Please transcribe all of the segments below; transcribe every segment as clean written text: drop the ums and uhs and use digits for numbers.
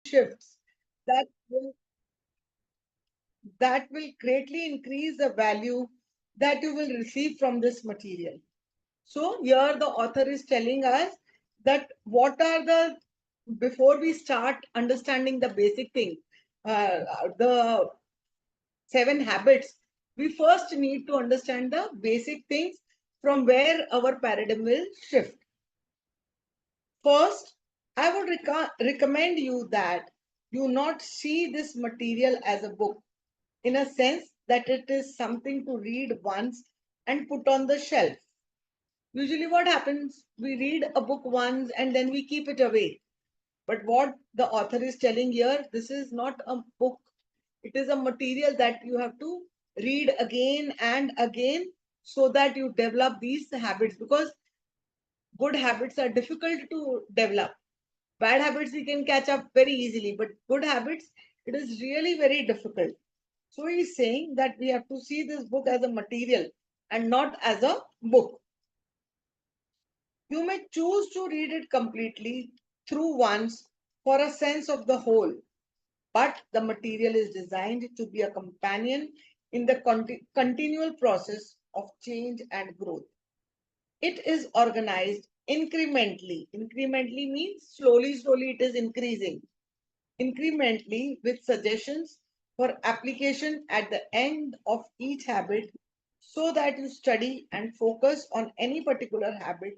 shifts that will greatly increase the value that you will receive from this material. So here the author is telling us that what are the, before we start understanding the basic thing, the 7 habits, we first need to understand the basic things from where our paradigm will shift. First, I would recommend you that you not see this material as a book in a sense that it is something to read once and put on the shelf. Usually, what happens? We read a book once and then we keep it away. But what the author is telling here, this is not a book. It is a material that you have to read again and again so that you develop these habits, because good habits are difficult to develop. Bad habits we can catch up very easily, but good habits, it is really very difficult. So he's saying that we have to see this book as a material and not as a book. You may choose to read it completely through once for a sense of the whole, but the material is designed to be a companion in the continual process of change and growth. It is organized incrementally. Incrementally means slowly, slowly it is increasing. Incrementally with suggestions for application at the end of each habit, so that you study and focus on any particular habit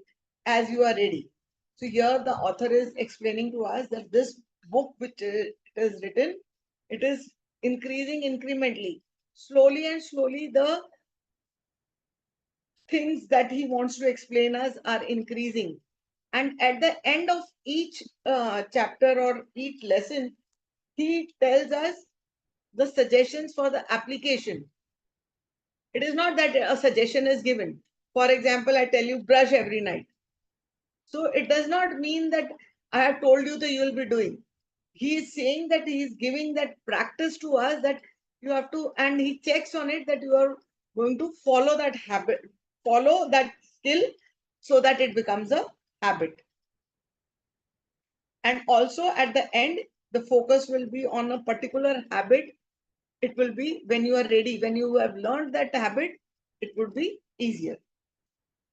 as you are ready. So here the author is explaining to us that this book which it is written, it is increasing incrementally. Slowly and slowly the things that he wants to explain us are increasing. And at the end of each chapter or each lesson, he tells us the suggestions for the application. It is not that a suggestion is given. For example, I tell you brush every night. So it does not mean that I have told you that you will be doing. He is saying that he is giving that practice to us, that you have to, and he checks on it that you are going to follow that habit, follow that skill so that it becomes a habit. And also at the end, the focus will be on a particular habit. It will be when you are ready, when you have learned that habit, it would be easier.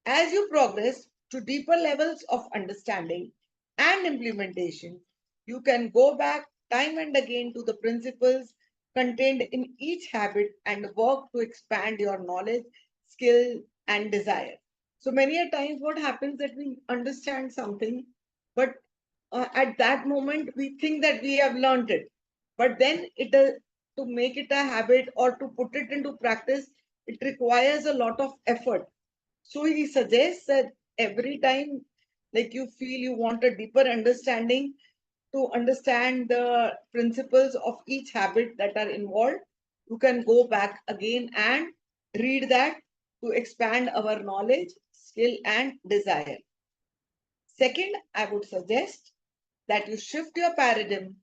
As you progress to deeper levels of understanding and implementation, you can go back time and again to the principles contained in each habit and work to expand your knowledge, skill, and desire. So many a times what happens that we understand something, but at that moment we think that we have learned it, but then it to make it a habit or to put it into practice, it requires a lot of effort. So he suggests that every time, like you feel you want a deeper understanding to understand the principles of each habit that are involved, you can go back again and read that to expand our knowledge, skill, and desire. Second, I would suggest that you shift your paradigm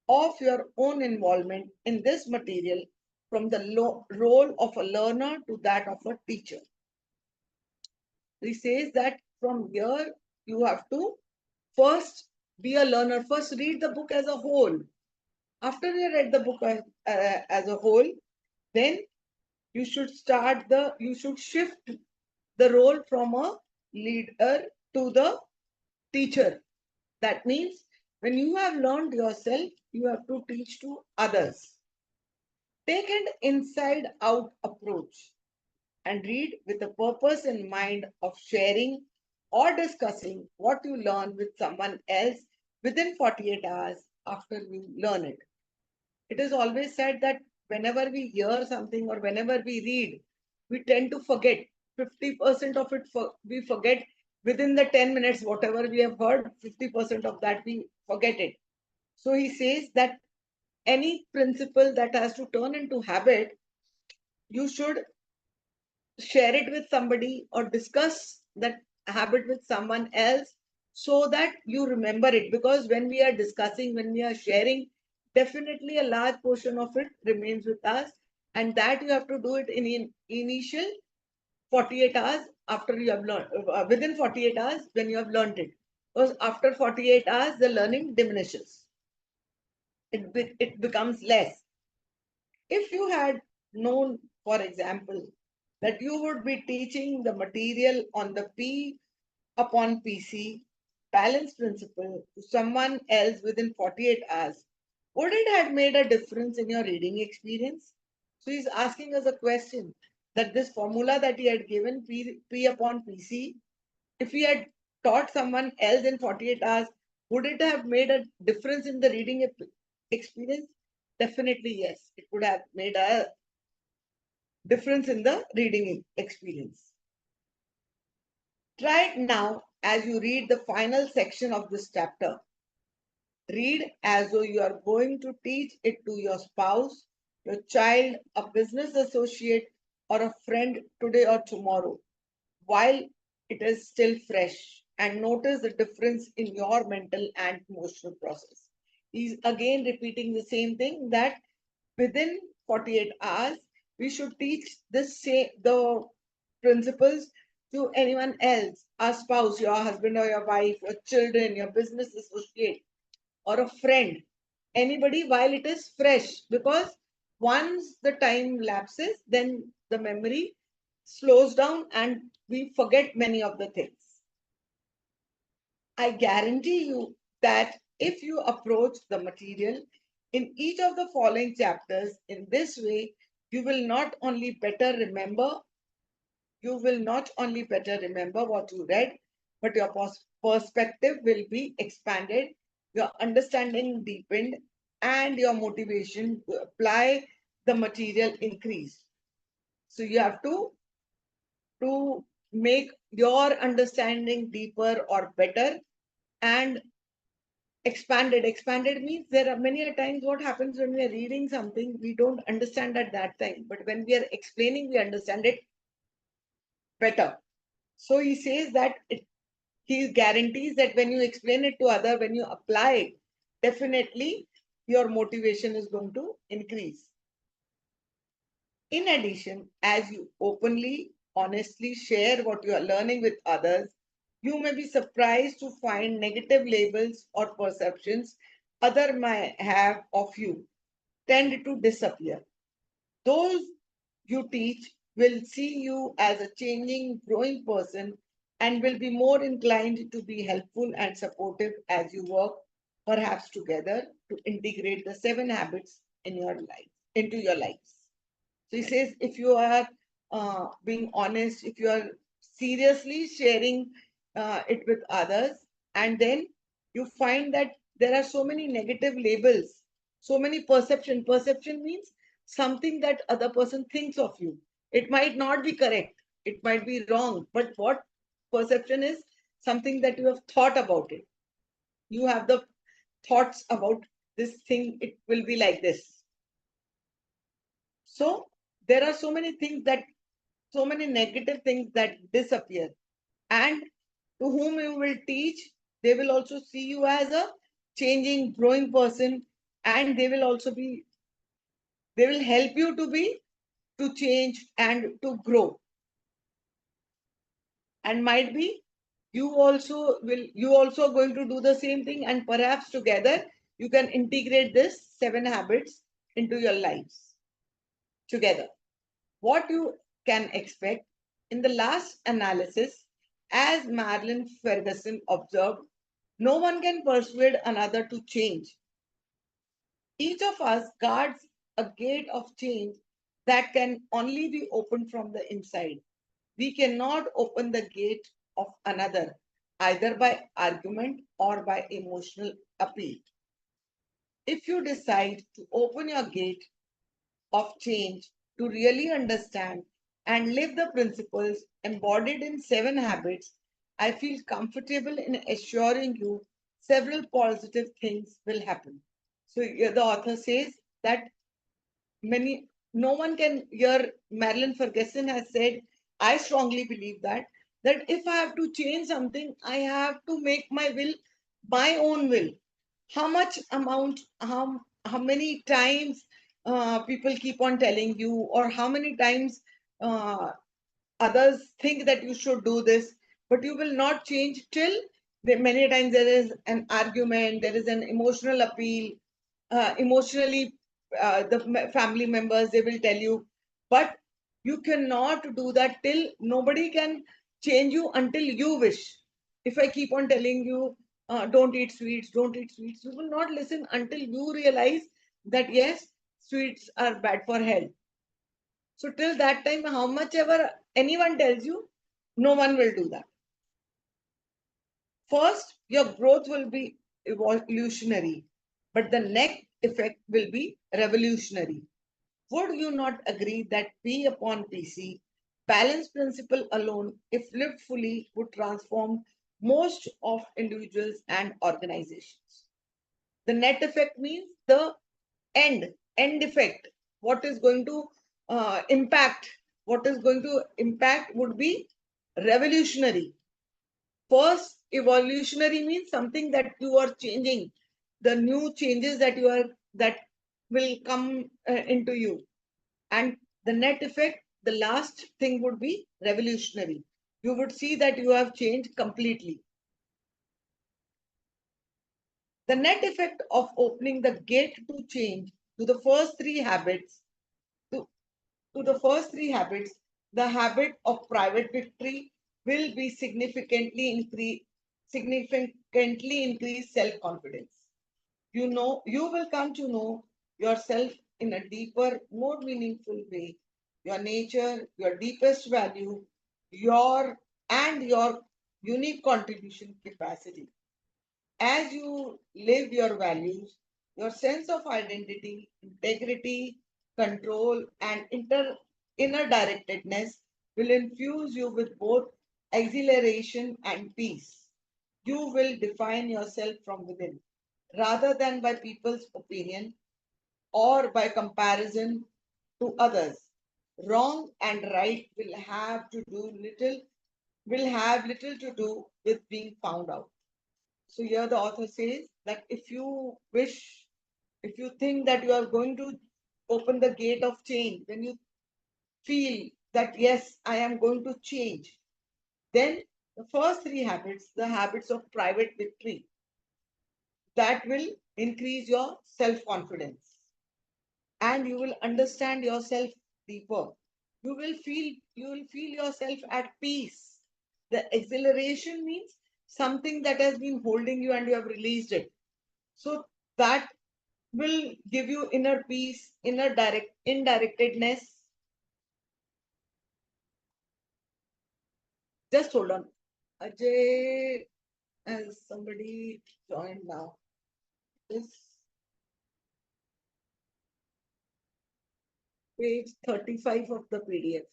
of your own involvement in this material from the role of a learner to that of a teacher. He says that from here you have to first be a learner, first read the book as a whole. After you read the book as a whole, then you should shift the role from a leader to the teacher. That means when you have learned yourself, you have to teach to others. Take an inside out approach and read with a purpose in mind of sharing or discussing what you learn with someone else within 48 hours after you learn it. It is always said that whenever we hear something or whenever we read, we tend to forget. 50% of it we forget within the 10 minutes, whatever we have heard, 50% of that we forget it. So he says that any principle that has to turn into habit, you should share it with somebody or discuss that habit with someone else so that you remember it, because when we are discussing, when we are sharing, definitely a large portion of it remains with us, and that you have to do it in initial 48 hours after you have learned, within 48 hours when you have learned it, because after 48 hours the learning diminishes. it becomes less. If you had known, for example, that you would be teaching the material on the P upon PC balance principle to someone else within 48 hours, would it have made a difference in your reading experience? So he's asking us a question that this formula that he had given, P upon PC, if he had taught someone else in 48 hours, would it have made a difference in the reading experience? Definitely, yes. It would have made a difference in the reading experience. Try it now as you read the final section of this chapter. Read as though you are going to teach it to your spouse, your child, a business associate, or a friend today or tomorrow, while it is still fresh, and notice the difference in your mental and emotional process. He's again repeating the same thing that within 48 hours, we should teach the principles to anyone else, a spouse, your husband or your wife, your children, your business associate, or a friend, anybody while it is fresh. Because once the time lapses, then the memory slows down and we forget many of the things. I guarantee you that if you approach the material in each of the following chapters in this way, you will not only better remember, you will not only better remember what you read, but your perspective will be expanded, your understanding deepened, and your motivation to apply the material increased. So you have to make your understanding deeper or better and expanded. Expanded means there are many a times what happens when we are reading something we don't understand at that time, but when we are explaining we understand it better. So he says that he guarantees that when you explain it to other, when you apply it, definitely your motivation is going to increase. In addition, as you openly, honestly share what you are learning with others, you may be surprised to find negative labels or perceptions other may have of you tend to disappear. Those you teach will see you as a changing, growing person and will be more inclined to be helpful and supportive as you work, perhaps together, to integrate the 7 habits in your life into your lives. So he says, if you are being honest, if you are seriously sharing it with others, and then you find that there are so many negative labels, so many perception. Perception means something that other person thinks of you. It might not be correct, it might be wrong, but what perception is something that you have thought about it. You have the thoughts about this thing, it will be like this. So there are so many things that so many negative things that disappear. And to whom you will teach, they will also see you as a changing, growing person, and they will help you to change and to grow. And might be you also going to do the same thing, and perhaps together you can integrate this 7 habits into your lives together. What you can expect in the last analysis, as Marilyn Ferguson observed, no one can persuade another to change. Each of us guards a gate of change that can only be opened from the inside. We cannot open the gate of another either by argument or by emotional appeal. If you decide to open your gate of change to really understand and live the principles embodied in 7 habits, I feel comfortable in assuring you several positive things will happen. So the author says that many no one can hear. Marilyn Ferguson has said, I strongly believe that if I have to change something, I have to make my will my own will. How much amount, how many times people keep on telling you, or how many times uh, others think that you should do this, but you will not change till many times there is an argument, there is an emotional appeal, emotionally, the family members, they will tell you, but you cannot do that till nobody can change you until you wish. If I keep on telling you, don't eat sweets, don't eat sweets, you will not listen until you realize that yes, sweets are bad for health. So till that time, how much ever anyone tells you, no one will do that. First, your growth will be evolutionary, but the next effect will be revolutionary. Would you not agree that P upon PC, balance principle alone, if lived fully, would transform most of individuals and organizations? The net effect means the end effect. What is going to impact? What is going to impact would be revolutionary. First, evolutionary means something that you are changing, the new changes that you are that will come into you. And the net effect, the last thing would be revolutionary. You would see that you have changed completely. The net effect of opening the gate to change to the first three habits, to, to the first three habits, the habit of private victory will be significantly increase self-confidence. You will come to know yourself in a deeper, more meaningful way. Your nature, your deepest value, your your unique contribution capacity. As you live your values, your sense of identity, integrity, control, and inner directedness will infuse you with both exhilaration and peace. You will define yourself from within rather than by people's opinion or by comparison to others. Wrong and right will have little to do with being found out. So here the author says that if you think that you are going to open the gate of change, when you feel that yes, I am going to change, then the first three habits, the habits of private victory, that will increase your self-confidence and you will understand yourself deeper. You will feel yourself at peace. The exhilaration means something that has been holding you and you have released it. So that will give you inner peace, inner indirectedness. Just hold on. Ajay, as somebody joined now. This page 35 of the PDF.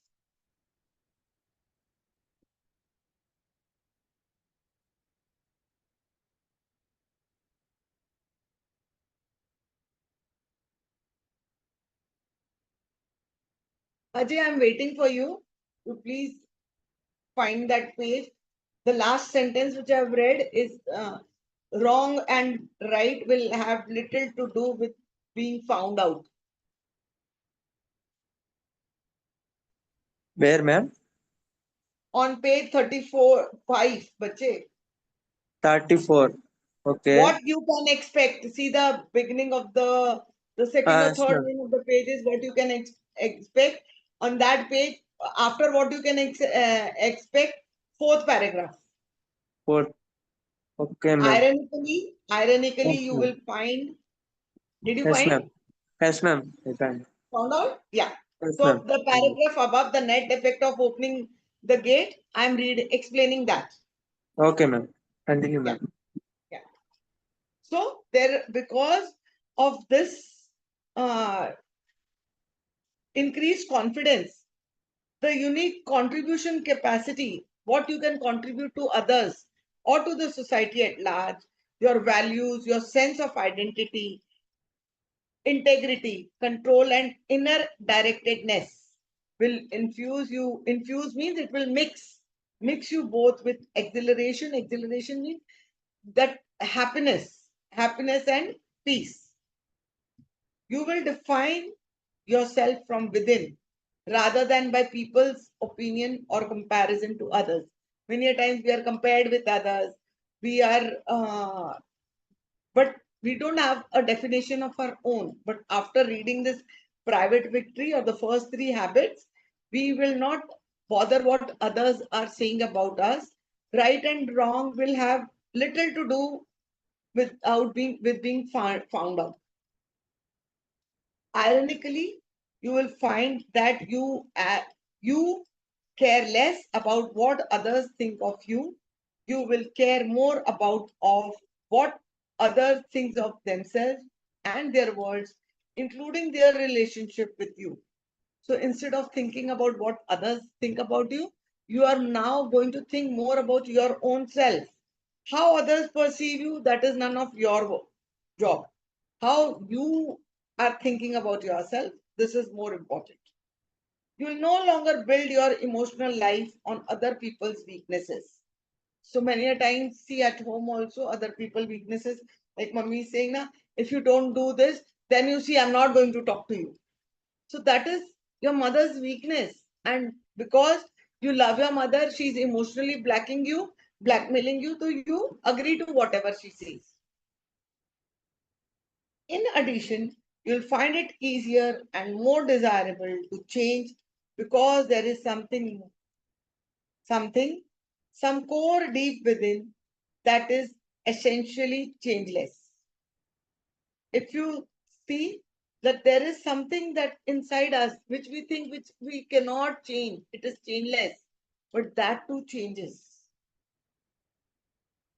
Ajay, I'm waiting for you to please find that page. The last sentence which I've read is wrong and right will have little to do with being found out. Where, ma'am? On page 34, 5, bache. 34. Okay. What you can expect. See the beginning of the second or Yes, third ma'am. line of the page is what you can expect. On that page, after what you can expect, fourth paragraph. Fourth. Okay, ma'am. Ironically, Yes, you ma'am. will find. Did you Yes, find? ma'am. Yes, ma'am. Yes, ma'am. Found out? Yeah. Yes, So ma'am. the paragraph above the net effect of opening the gate, I'm explaining that. Okay, ma'am. Continue, Yeah, ma'am. yeah. So there, because of this uh, increased confidence, the unique contribution capacity, what you can contribute to others or to the society at large, your values, your sense of identity, integrity, control, and inner directedness will infuse you. Infuse means it will mix you both with exhilaration. Exhilaration means that happiness and peace. You will define yourself from within rather than by people's opinion or comparison to others. Many a times we are compared with others. We are, but We don't have a definition of our own, but after reading this private victory or the first three habits, we will not bother what others are saying about us. Right and wrong will have little to do with being found out. Ironically, you will find that you care less about what others think of you. You will care more about of what others think of themselves and their words, including their relationship with you. So instead of thinking about what others think about you, you are now going to think more about your own self. How others perceive you, that is none of your job. How you are thinking about yourself, this is more important. You will no longer build your emotional life on other people's weaknesses. So many a times, see at home also, other people weaknesses, like mummy is saying, na, if you don't do this, then you see, I'm not going to talk to you. So that is your mother's weakness. And because you love your mother, she's emotionally blackmailing you, so you agree to whatever she says. In addition, you'll find it easier and more desirable to change because there is something, some core deep within that is essentially changeless. If you see that there is something that inside us which we think which we cannot change, it is changeless, but that too changes.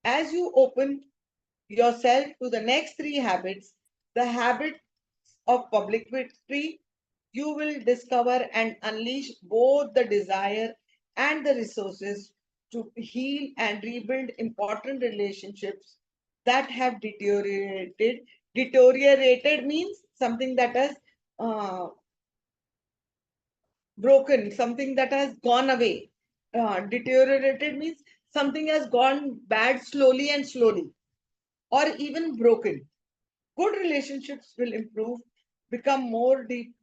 As you open yourself to the next three habits, the habit of public victory, you will discover and unleash both the desire and the resources to heal and rebuild important relationships that have deteriorated. Deteriorated means something that has uh, broken, something that has gone away. Deteriorated means something has gone bad slowly and slowly, or even broken. Good relationships will improve, become more deep,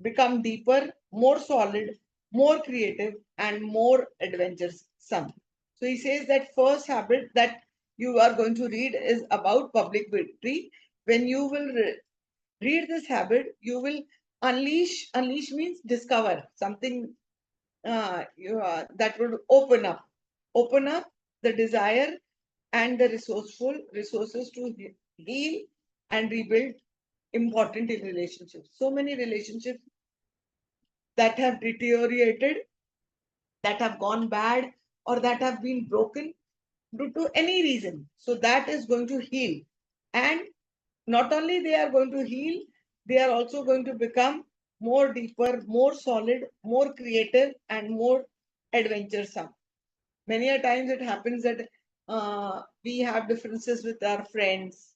become deeper, more solid, more creative, and more adventuresome. So he says that first habit that you are going to read is about public victory. When you will read this habit, you will unleash means discover something that would open up the desire and the resources to heal and rebuild important in relationships. So many relationships that have deteriorated, that have gone bad, or that have been broken due to any reason. So that is going to heal. And not only they are going to heal, they are also going to become more deeper, more solid, more creative, and more adventuresome. Many a times it happens that we have differences with our friends,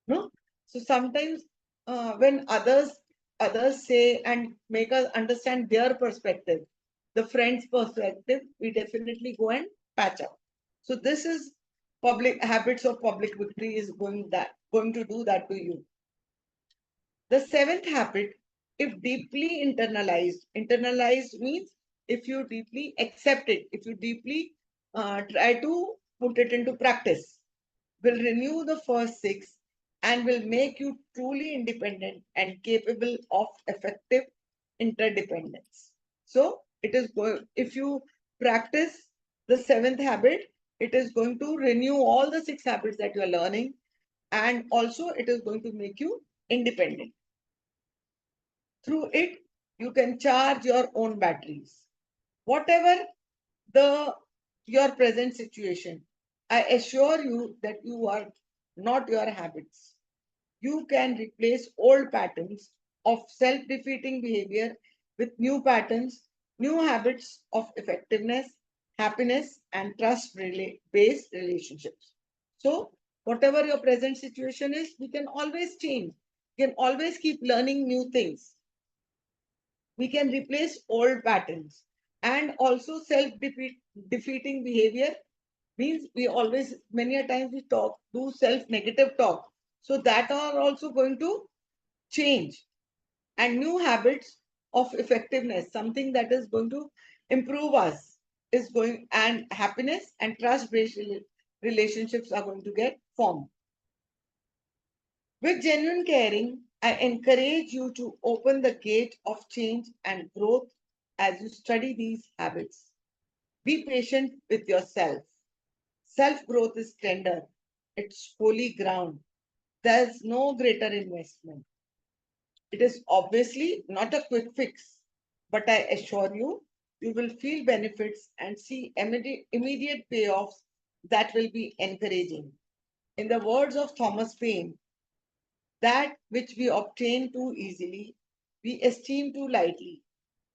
no? So sometimes when others say and make us understand their perspective, the friend's perspective, we definitely go and patch up. So this is public habits of public victory is going to do that to you. The seventh habit, if deeply internalized means if you deeply accept it, if you deeply try to put it into practice, will renew the first six and will make you truly independent and capable of effective interdependence. So it is going, if you practice the seventh habit, it is going to renew all the six habits that you are learning, and also it is going to make you independent. Through it, you can charge your own batteries. Whatever the your present situation, I assure you that you are not your habits. You can replace old patterns of self-defeating behavior with new patterns, new habits of effectiveness, happiness, and trust-based relationships. So, whatever your present situation is, we can always change. We can always keep learning new things. We can replace old patterns, and also self-defeating behavior means we always many a times we do self negative talk, so that are also going to change. And new habits of effectiveness, something that is going to improve us, is going, and happiness and trust based relationships are going to get formed. With genuine caring, I encourage you to open the gate of change and growth as you study these habits. Be patient with yourself. Self growth is tender, it's holy ground. There's no greater investment. It is obviously not a quick fix, but I assure you, you will feel benefits and see immediate payoffs that will be encouraging. In the words of Thomas Paine, that which we obtain too easily, we esteem too lightly.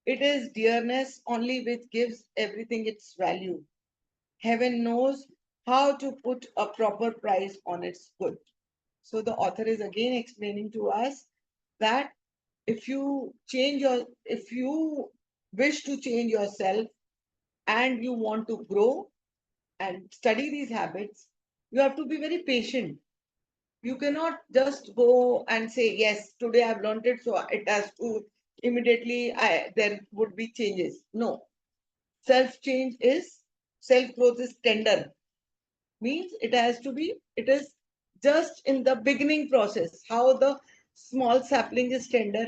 It is dearness only which gives everything its value. Heaven knows how to put a proper price on its good. So the author is again explaining to us that if you wish to change yourself and you want to grow and study these habits, you have to be very patient. You cannot just go and say, yes, today I've learned it, so it has to immediately there would be changes. No. Self growth is tender. Means it is just in the beginning process. How the small sapling is tender.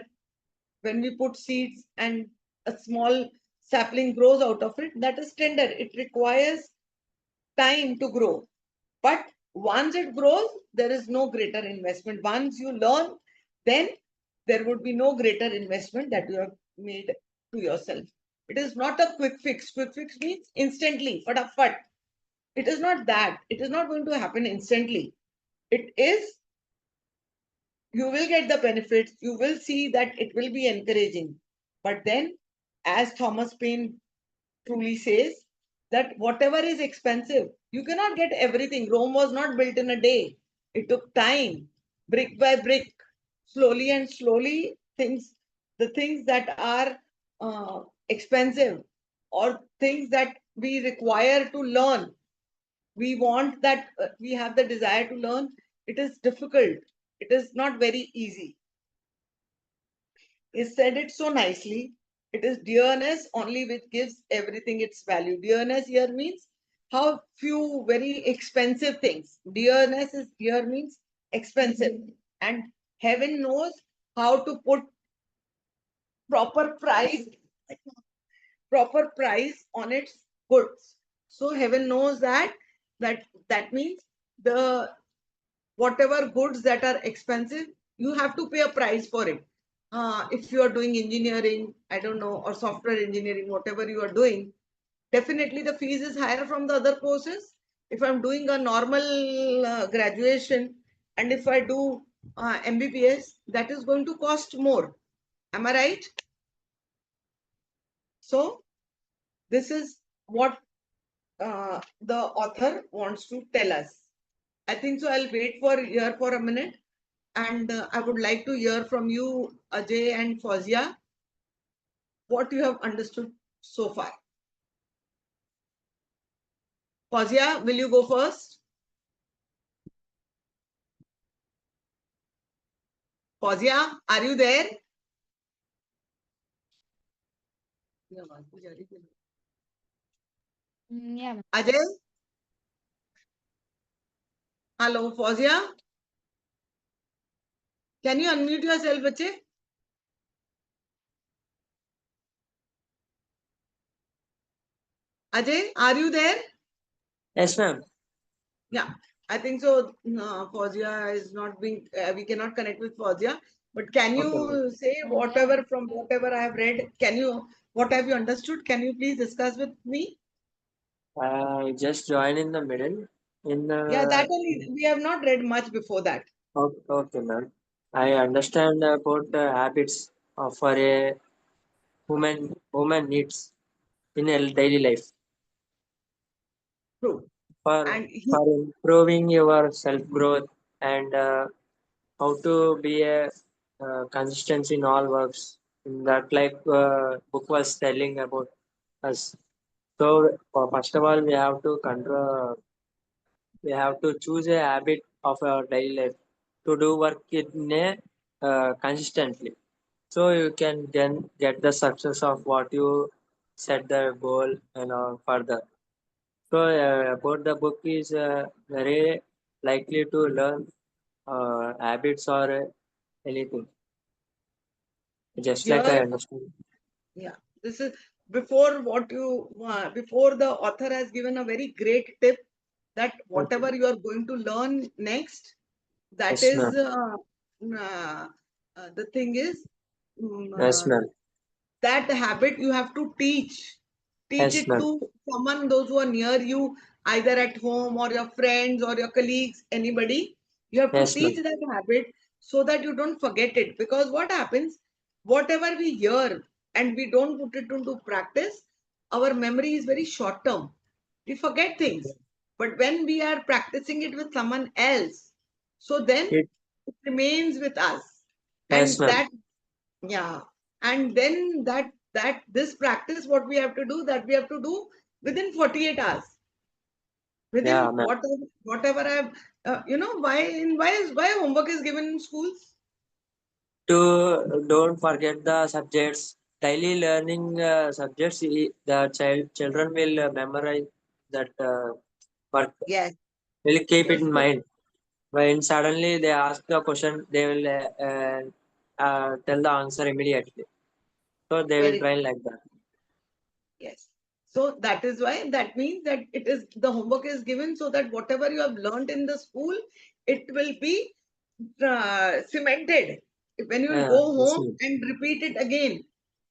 When we put seeds and a small sapling grows out of it, that is tender. It requires time to grow. But once it grows, there is no greater investment. Once you learn, then there would be no greater investment that you have made to yourself. It is not a quick fix. Quick fix means instantly, fatafat. It is not that. It is not going to happen instantly. It is, you will get the benefits. You will see that it will be encouraging. But then, as Thomas Paine truly says, that whatever is expensive, you cannot get everything. Rome was not built in a day. It took time, brick by brick, slowly and slowly. The things that are expensive or things that we require to learn, we want that we have the desire to learn. It is difficult. It is not very easy. He said it so nicely. It is dearness only which gives everything its value. Dearness here means how few very expensive things. Dearness is here means expensive. And heaven knows how to put proper price, proper price on its goods. So heaven knows that means the whatever goods that are expensive, you have to pay a price for it. If you are doing engineering, I don't know, or software engineering, whatever you are doing, definitely the fees is higher from the other courses. If I'm doing a normal graduation and if I do MBBS, that is going to cost more. Am I right? So, this is what the author wants to tell us. I think so. I'll wait for here for a minute. And I would like to hear from you, Ajay and Fazia, what you have understood so far. Fazia, will you go first? Fazia, are you there? Yeah. Ajay, hello, Fazia. Can you unmute yourself, Ajay? Ajay, are you there? Yes, ma'am. Yeah, I think so. No, Fazia is not being, we cannot connect with Fazia. But can Okay, ma'am. you say whatever from whatever I have read? What have you understood? Can you please discuss with me? I just joined in the middle. In Yeah, the that only, we have not read much before that. okay, ma'am. I understand about the habits for a human needs in a daily life True. for And for improving your self growth and how to be a consistency in all works. In that, like book was telling about us. So first of all, we have to choose a habit of our daily life to do work in a consistently. So you can then get the success of what you set the goal and further. So about the book is very likely to learn habits or anything. Just like I Here, understand. yeah, this is before what you before the author has given a very great tip that Okay. whatever you are going to learn next, that Yes, is ma'am. uh, the thing is mm, Yes, uh, ma'am. that habit you have to teach Yes, it ma'am. to someone, those who are near you, either at home or your friends or your colleagues, anybody. You have to Yes, teach ma'am. that habit so that you don't forget it, because what happens, whatever we hear and we don't put it into practice, our memory is very short term, we forget things. But when we are practicing it with someone else, so then It, it remains with us. yes, And ma'am. that, yeah, and then that this practice, what we have to do, that we have to do within 48 hours, Yeah, within ma'am. whatever I've why homework is given in schools. To don't forget the subjects. Daily learning subjects. The children will memorize that work. Yes, Will keep it yes, in so mind. When suddenly they ask the question, they will tell the answer immediately. So they will very true. train like that. Yes. So that is why, that means that it is the homework is given so that whatever you have learned in the school, it will be cemented. When you will Yeah, go yes, home ma'am. and repeat it again,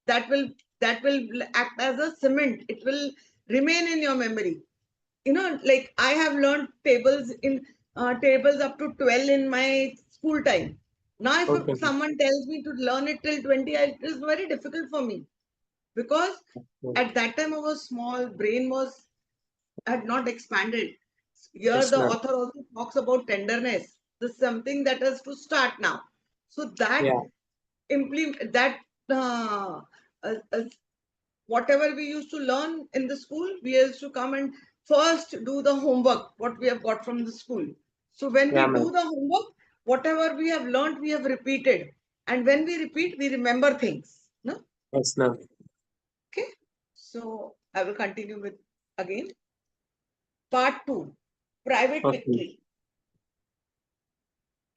that will that will act as a cement. It will remain in your memory. Like I have learned tables up to 12 in my school time. Now, Okay, if someone tells me to learn it till 20, it is very difficult for me, because ma'am. at that time I was small, brain was had not expanded. Here Yes, the ma'am. author also talks about tenderness. This is something that has to start now. So that Yeah. implement that uh, uh, uh, whatever we used to learn in the school, we used to come and first do the homework, what we have got from the school. So when Yeah, we ma'am. do the homework, whatever we have learned, we have repeated. And when we repeat, we remember things. No? Yes, ma'am. Okay. So I will continue with again. Part 2, Private Okay. Victory.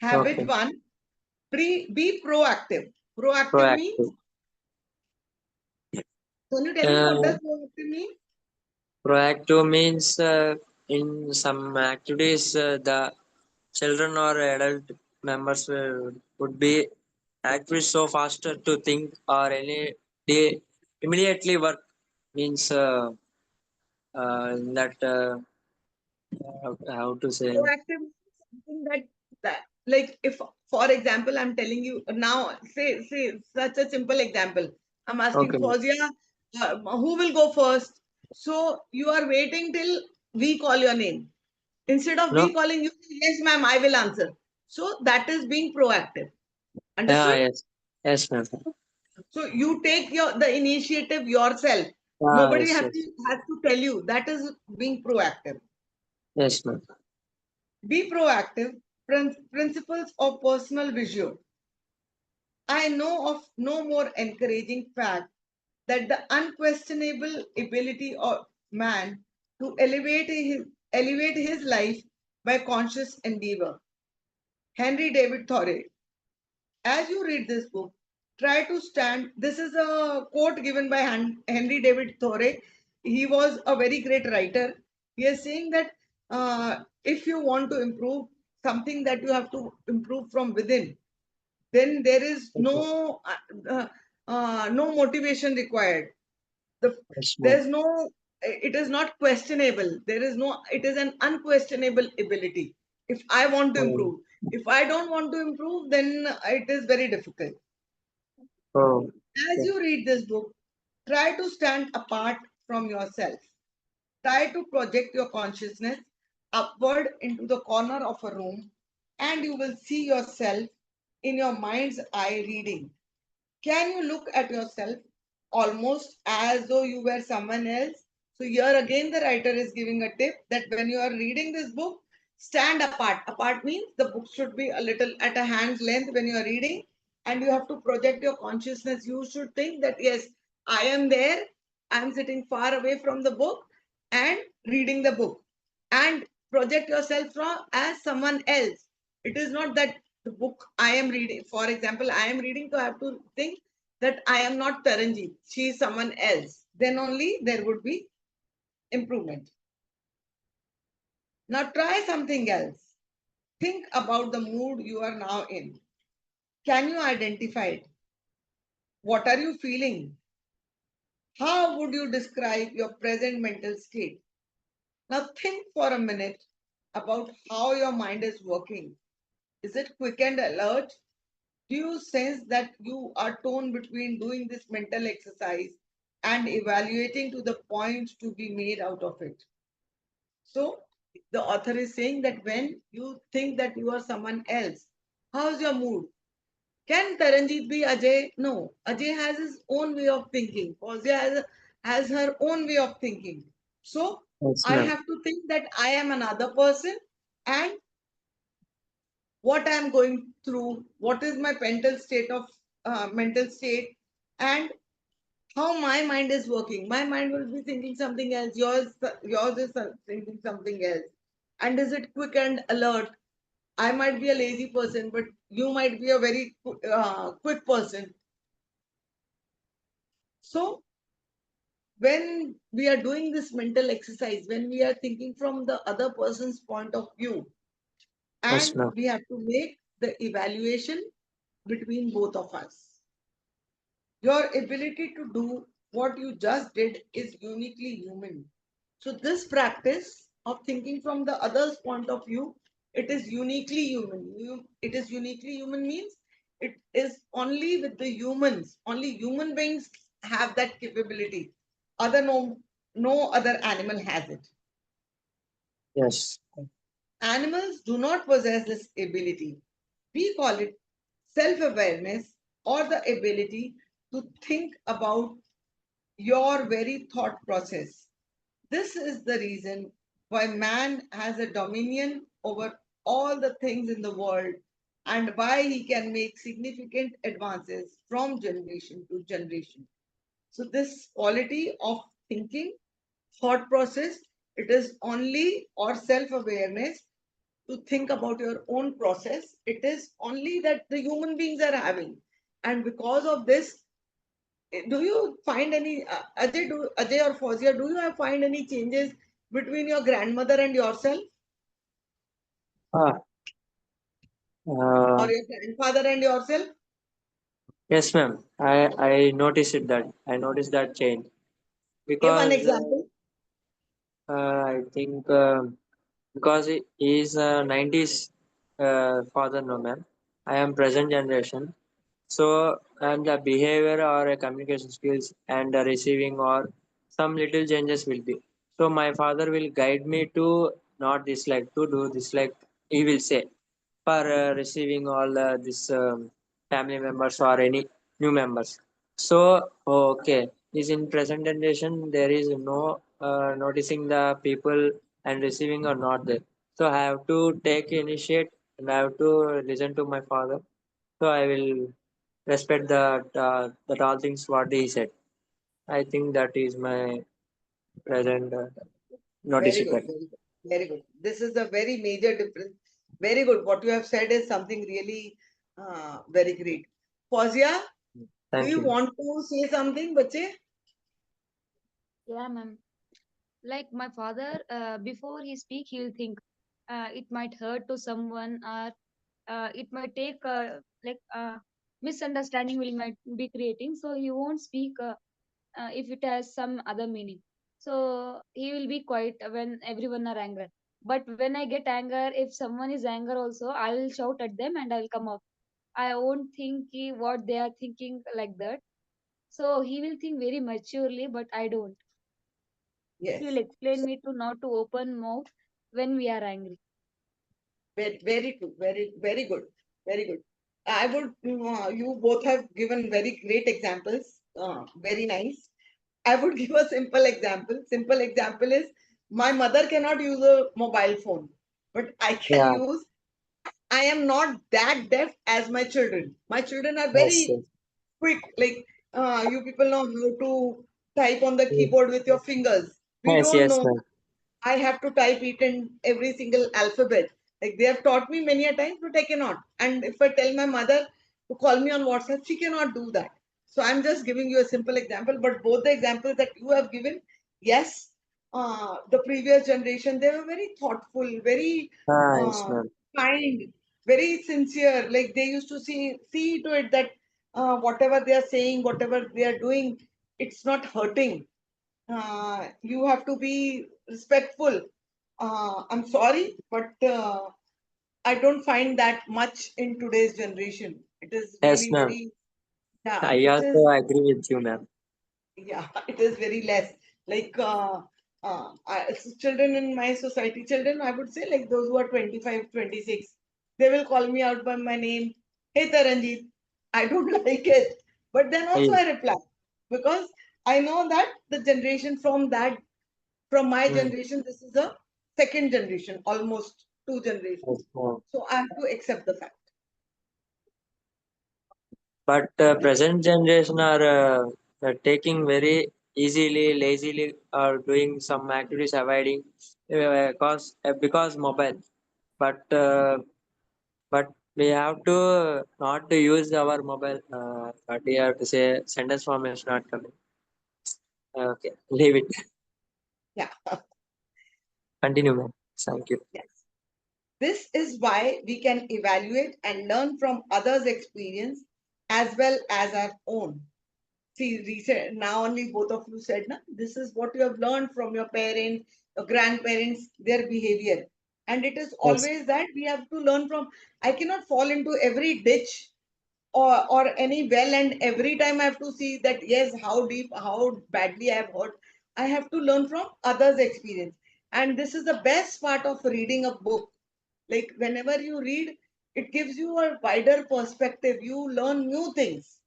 Habit Okay. 1, be proactive. Proactive means, Proactive. can you tell me what Uh, does proactive mean? Proactive means in some activities the children or adult members would be actually so faster to think or any they immediately work means that how to say. Proactive means something that like, if for example I'm telling you now, say such a simple example. I'm asking Okay. Fozia, who will go first? So you are waiting till we call your name. Instead of No. we calling you, yes, ma'am, I will answer. So that is being proactive. Yeah. Understood? Yes. Yes, ma'am. So you take the initiative yourself. Ah, Nobody yes. Yes. has to tell you. That is being proactive. Yes, ma'am. Be proactive. Principles of personal vision. I know of no more encouraging fact that the unquestionable ability of man to elevate his life by conscious endeavor. Henry David Thoreau. As you read this book, try to stand. This is a quote given by Henry David Thoreau. He was a very great writer. He is saying that if you want to improve, something that you have to improve from within, then there is Okay. no motivation required. The, Yes, ma'am. there's no, it is not questionable. There is no, it is an unquestionable ability. If I want to Oh, improve, if I don't want to improve, then it is very difficult. oh, As you read this book, try to stand apart from yourself. Try to project your consciousness upward into the corner of a room, and you will see yourself in your mind's eye reading. Can you look at yourself almost as though you were someone else? So, here again, the writer is giving a tip that when you are reading this book, stand apart. Apart means the book should be a little at a hand's length when you are reading, and you have to project your consciousness. You should think that, yes, I am there, I am sitting far away from the book and reading the book, and project yourself from as someone else. It is not that the book I am reading, for example, I am reading, so I have to think that I am not Taranjeet, she is someone else. Then only there would be improvement. Now try something else. Think about the mood you are now in. Can you identify it? What are you feeling? How would you describe your present mental state? Now think for a minute about how your mind is working. Is it quick and alert? Do you sense that you are torn between doing this mental exercise and evaluating to the points to be made out of it? So, the author is saying that when you think that you are someone else, how's your mood? Can Taranjeet be Ajay? No. Ajay has his own way of thinking. Fauziya has her own way of thinking. So, Yes, I ma'am. have to think that I am another person, and what I am going through, what is my mental state, and how my mind is working. My mind will be thinking something else. Yours is thinking something else. And is it quick and alert? I might be a lazy person, but you might be a very quick person. So when we are doing this mental exercise, when we are thinking from the other person's point of view, Yes, and ma'am. we have to make the evaluation between both of us. Your ability to do what you just did is uniquely human. So this practice of thinking from the other's point of view, it is uniquely human. It is uniquely human means it is only with the humans. Only human beings have that capability. Other no other animal has it. Yes. Animals do not possess this ability. We call it self awareness or the ability to think about your very thought process. This is the reason why man has a dominion over all the things in the world and why he can make significant advances from generation to generation. So, this quality of thinking, thought process, it is only or self awareness to think about your own process. It is only that the human beings are having. And because of this, do you find any Ajay or Fauziya, do you have find any changes between your grandmother and yourself, Ah, or uh, your grandfather and yourself? yes, ma'am. I noticed it that I noticed that change Give one because example. I think because he is a 90s father, no, ma'am. I am present generation. So, and the behavior or communication skills and the receiving or some little changes will be. So, my father will guide me to not dislike, to do dislike, he will say, for receiving all this family members or any new members. So, okay, is in present generation, there is no noticing the people and receiving or not there. So, I have to take initiate and I have to listen to my father. So, I will respect that all things what he said. I think that is my present notice Very it good, that. very good, very good. This is a very major difference. Very good. What you have said is something really very great. Fauziya, do Thank you you. want to say something, bache? Yeah, ma'am. Like my father, before he speak, he will think it might hurt to someone, or it might take misunderstanding will might be creating. So he won't speak if it has some other meaning. So he will be quiet when everyone are angry. But when I get anger, if someone is anger also, I will shout at them and I will come up. I won't think what they are thinking like that. So he will think very maturely, but I don't. He will Yes. explain me to not to open mouth when we are angry. Very, very true. Very, very good. Very good. I would, you both have given very great examples. Very nice. I would give a simple example. Simple example is my mother cannot use a mobile phone, but I can Yeah. use. I am not that deaf as my children. My children are Yes. very Yes. quick. Like you people know how to type on the Mm. keyboard with your fingers. We Yes. don't Yes, know. ma'am. I have to type it in every single alphabet. Like they have taught me many a times, but I cannot. And if I tell my mother to call me on WhatsApp, she cannot do that. So I'm just giving you a simple example. But both the examples that you have given, yes, the previous generation, they were very thoughtful, very Nice, uh, ma'am. kind, very sincere. Like they used to see to it that whatever they are saying, whatever they are doing, it's not hurting. You have to be respectful. I'm sorry, but I don't find that much in today's generation. It is Yes, really ma'am. very, yeah, I it also is, agree with you, ma'am. yeah, it is very less. Like children in my society, children, I would say, like those who are 25, 26, they will call me out by my name. Hey, Taranjeet, I don't like it. But then also Hey, I reply because I know that the generation from my hmm, generation, this is a second generation, almost two generations. yes, ma'am. So I have to accept the fact. But present generation are taking very easily, lazily, or doing some activities avoiding because mobile. But but we have to not to use our mobile. But we have to say sentence form is not coming. Okay, leave it. Yeah. Continue, ma'am. Thank you. Yes. This is why we can evaluate and learn from others' experience as well as our own. See, recent, now only both of you said, na, this is what you have learned from your parents, your grandparents, their behavior. And it is Yes, always that we have to learn from. I cannot fall into every ditch or any well, and every time I have to see that, yes, how deep, how badly I have hurt. I have to learn from others' experience. And this is the best part of reading a book. Like whenever you read, it gives you a wider perspective. You learn new things.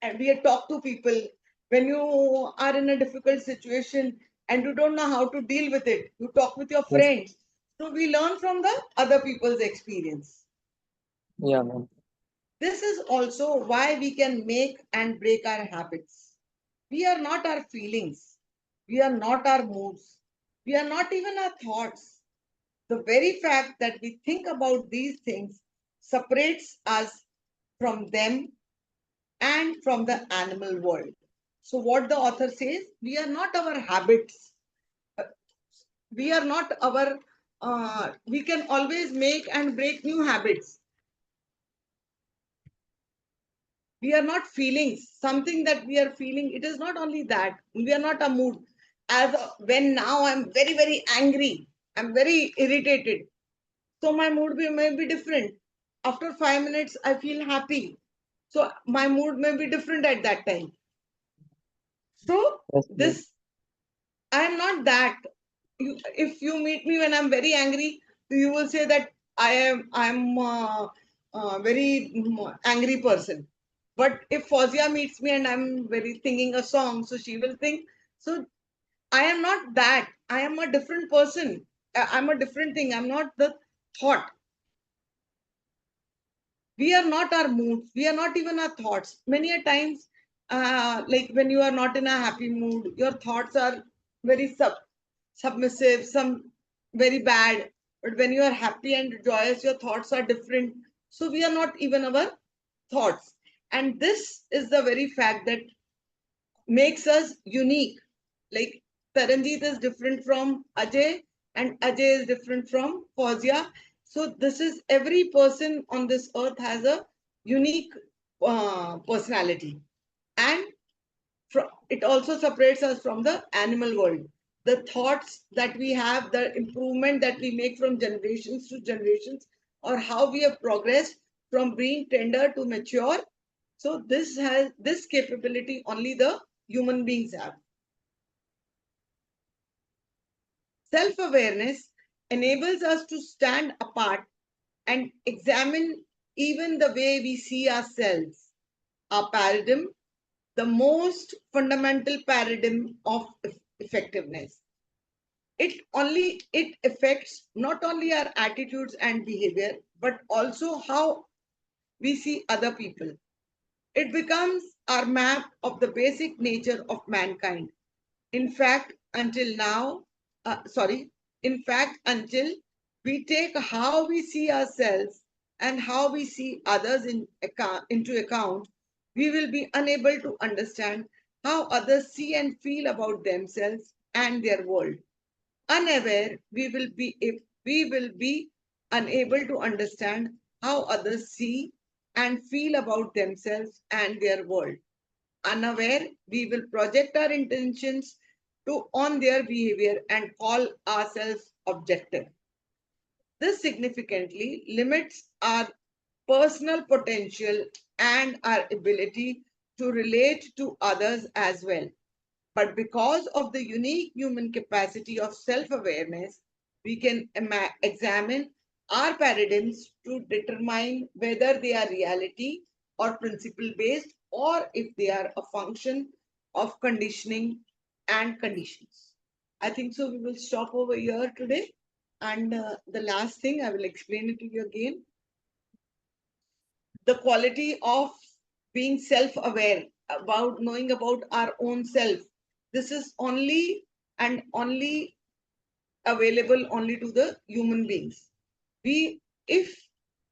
And we talk to people when you are in a difficult situation and you don't know how to deal with it. You talk with your yes, friends. So we learn from the other people's experience. yeah, ma'am. This is also why we can make and break our habits. We are not our feelings. We are not our moods. We are not even our thoughts. The very fact that we think about these things separates us from them and from the animal world. So, what the author says, we are not our habits. Uh, We are not our, we can always make and break new habits. We are not feelings, something that we are feeling. It is not only that, we are not a mood. When now I'm very, very angry, I'm very irritated. So, my may be different. After 5 minutes, I feel happy. So, my mood may be different at that time. So, Yes, ma'am. this I am not that. If you meet me when I'm very angry, you will say that I'm very angry person. But if Fozia meets me and I'm very singing a song, so she will think. So I am not that. I am a different person. I'm a different thing. I'm not the thought. We are not our moods. We are not even our thoughts. Many a times, like when you are not in a happy mood, your thoughts are very submissive, some very bad. But when you are happy and joyous, your thoughts are different. So we are not even our thoughts. And this is the very fact that makes us unique. Like Taranjeet is different from Ajay, and Ajay is different from Fauzia. So this is every person on this earth has a unique personality, and it also separates us from the animal world. The thoughts that we have, the improvement that we make from generations to generations, or how we have progressed from being tender to mature. So this has this capability only the human beings have. Self awareness enables us to stand apart and examine even the way we see ourselves. Our paradigm, the most fundamental paradigm of effectiveness. It affects not only our attitudes and behavior, but also how we see other people. It becomes our map of the basic nature of mankind. In fact, until now, sorry, in fact, until we take how we see ourselves and how we see others into account, we will be unable to understand how others see and feel about themselves and their world. Unaware, we will be unable to understand how others see and feel about themselves and their world. Unaware, we will project our intentions to on their behavior and call ourselves objective. This significantly limits our personal potential and our ability to relate to others as well. But because of the unique human capacity of self awareness, we can examine our paradigms to determine whether they are reality or principle based, or if they are a function of conditioning and conditions. I think so. We will stop over here today. And the last thing, I will explain it to you again. The quality of being self aware, about knowing about our own self. This is only and only available only to the human beings. We, if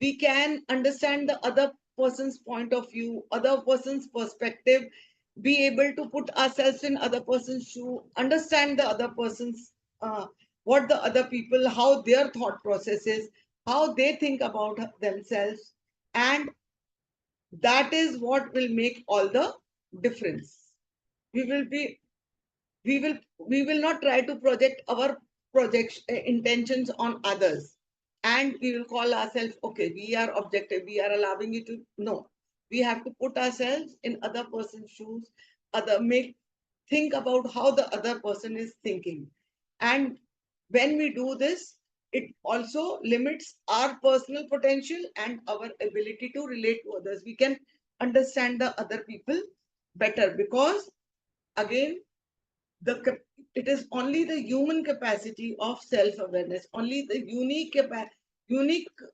we can understand the other person's point of view, other person's perspective, be able to put ourselves in other person's shoe, understand the other person's what the other people, how their thought process is, how they think about themselves, and that is what will make all the difference. We will be we will we will not try to project our project intentions on others, and we will call ourselves, okay, we are objective, we are allowing you to. No, we have to put ourselves in other person's shoes, other make think about how the other person is thinking. And when we do this, it also limits our personal potential and our ability to relate to others. We can understand the other people better, because again, it is only the human capacity of self awareness, only the unique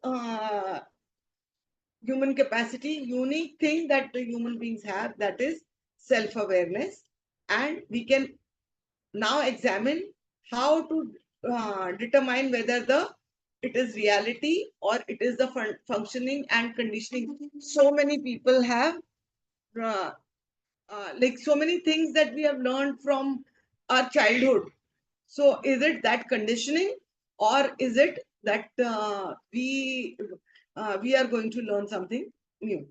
uh, human capacity, unique thing that the human beings have, that is self awareness. And we can now examine how to determine whether the it is reality or it is the functioning and conditioning. So many people have uh, like so many things that we have learned from our childhood. So is it that conditioning, or is it that we are going to learn something new?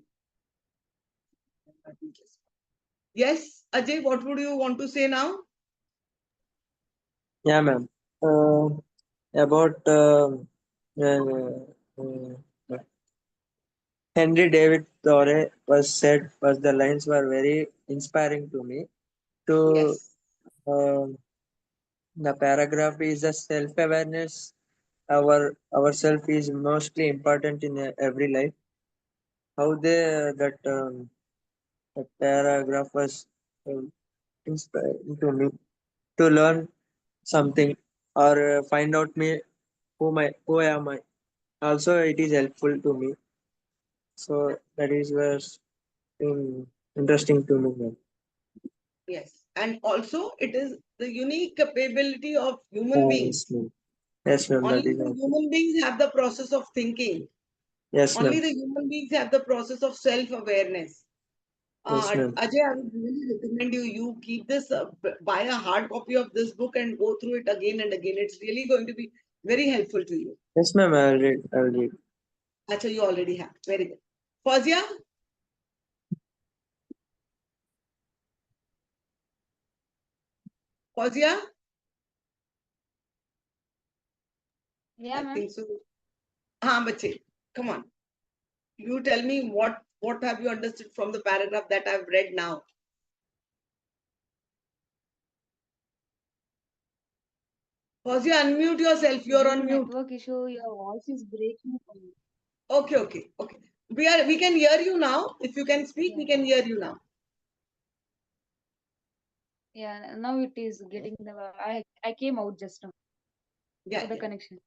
Yes, Ajay, what would you want to say now? Yeah, ma'am. About Henry David Thoreau was the lines were very inspiring to me. To Yes, the paragraph is the self awareness. Ourself is mostly important in every life. How they that paragraph was inspiring to me to learn something or find out me who am I. Also, it is helpful to me. So that is was interesting to me, ma'am. yes. And also, it is the unique capability of human Yes, beings. ma'am. Yes, ma'am. That Only is the also. human beings have the process of thinking. Yes, Only ma'am. the human beings have the process of self awareness. Yes, ma'am. Ajay, I would really recommend you keep this, buy a hard copy of this book and go through it again and again. It's really going to be very helpful to you. Yes, ma'am. I'll read. I'll read. Actually, you already have. Very good. Fazia, Fazia, Yeah, I ma'am. think so. Bache, come on. You tell me what have you understood from the paragraph that I've read now. Fazia, unmute yourself. You're Due on to mute. network issue, your voice is breaking for me. Okay, okay, okay. We can hear you now. If you can speak, Yeah, we can hear you now. yeah. Now it is getting the. I came out just now Yeah, for the yeah. connection.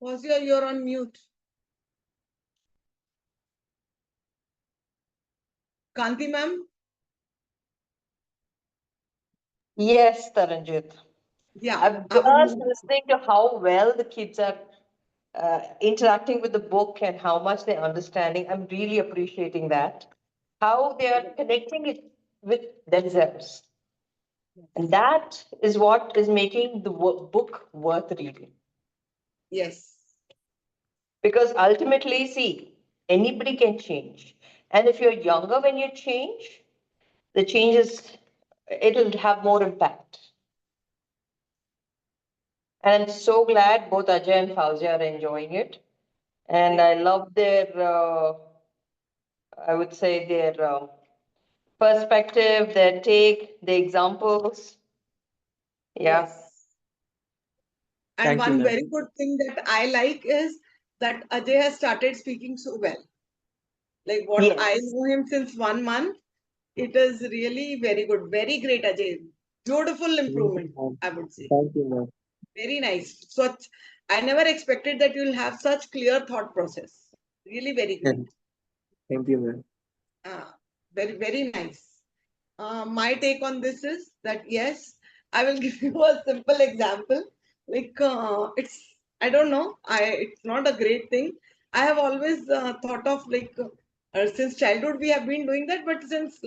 Fazia, you're on mute. Kanti ma'am, Yes, Taranjit. yeah, I'm I would just move. listening to how well the kids are interacting with the book and how much they're understanding. I'm really appreciating that. How they are connecting it with themselves. And that is what is making the book worth reading. Yes, Because ultimately, see, anybody can change. And if you're younger when you change, the changes, it'll have more impact. And I'm so glad both Ajay and Fauzia are enjoying it. And great. I love their, I would say, their perspective, their take, the examples. Yeah. Yes. And Thank you, one ma'am. very good thing that I like is that Ajay has started speaking so well. Like what I Yes. know him since 1 month, it is really very good. Very great, Ajay. Beautiful Thank you, improvement, ma'am. I would say. Thank you, ma'am. Very nice. So I never expected that you'll have such clear thought process. Really very great. Thank you, ma'am. Very, very nice. My take on this is that yes, I will give you a simple example. Like it's, I don't know, it's not a great thing. I have always thought of like since childhood we have been doing that, but since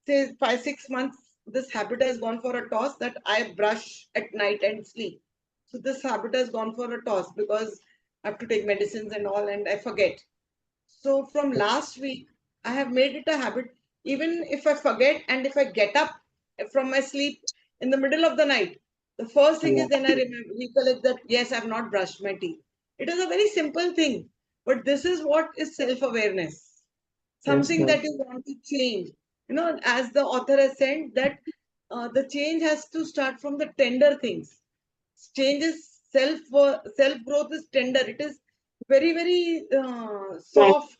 say 5 6 months, this habit has gone for a toss that I brush at night and sleep. So this habit has gone for a toss because I have to take medicines and all, and I forget. So from last week, I have made it a habit. Even if I forget and if I get up from my sleep in the middle of the night, the first thing Yeah. is then I remember, recollect that yes, I've not brushed my teeth. It is a very simple thing, but this is what is self-awareness. Yes, Something ma'am. that you want to change. You know, as the author has said, that the change has to start from the tender things. Change is self growth is tender. It is very very soft,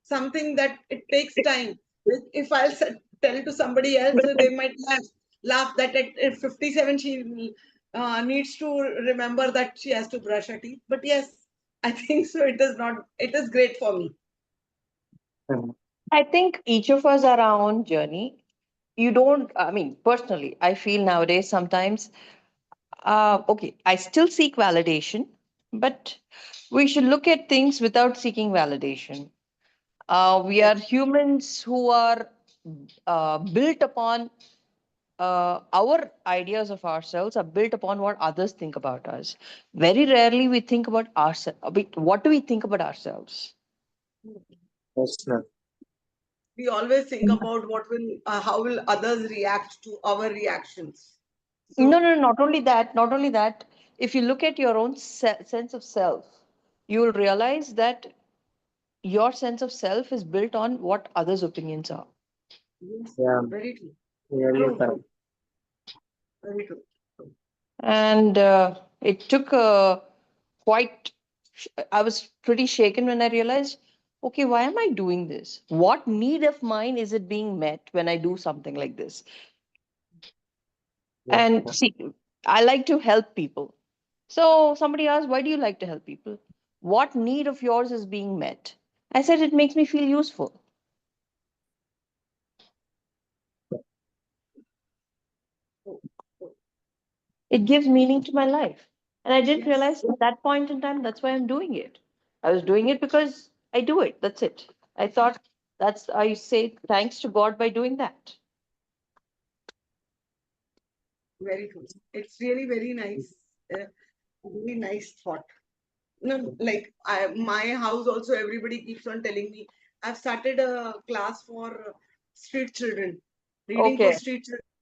something that it takes time. If tell to somebody else, they might laugh that at 57 she needs to remember that she has to brush her teeth. But yes, I think so. It is not. It is great for me. I think each of us are our own journey. You don't, I mean, personally, I feel nowadays sometimes, okay, I still seek validation, but we should look at things without seeking validation. We are humans who are built upon our ideas of ourselves are built upon what others think about us. Very rarely we think about ourselves. What do we think about ourselves? Yes, ma'am. We always think about how will others react to our reactions. No, So no, not only that, not only that. If you look at your own sense of self, you will realize that your sense of self is built on what others' opinions are. yes, Yeah, very true. really True, correct. true, very true. And it took quite, I was pretty shaken when I realized, okay, why am I doing this? What need of mine is it being met when I do something like this? Yes, And ma'am. see, I like to help people. So somebody asked, why do you like to help people? What need of yours is being met? I said, it makes me feel useful. Oh, oh, It gives meaning to my life. And I didn't realize yes, at that point in time that's why I'm doing it. I was doing it because I do it. That's it. I thought that's, I say thanks to God by doing that. very true. It's really very nice. Really nice thought. No, like my house also, everybody keeps on telling me I've started a class for street children, reading for Okay. street children.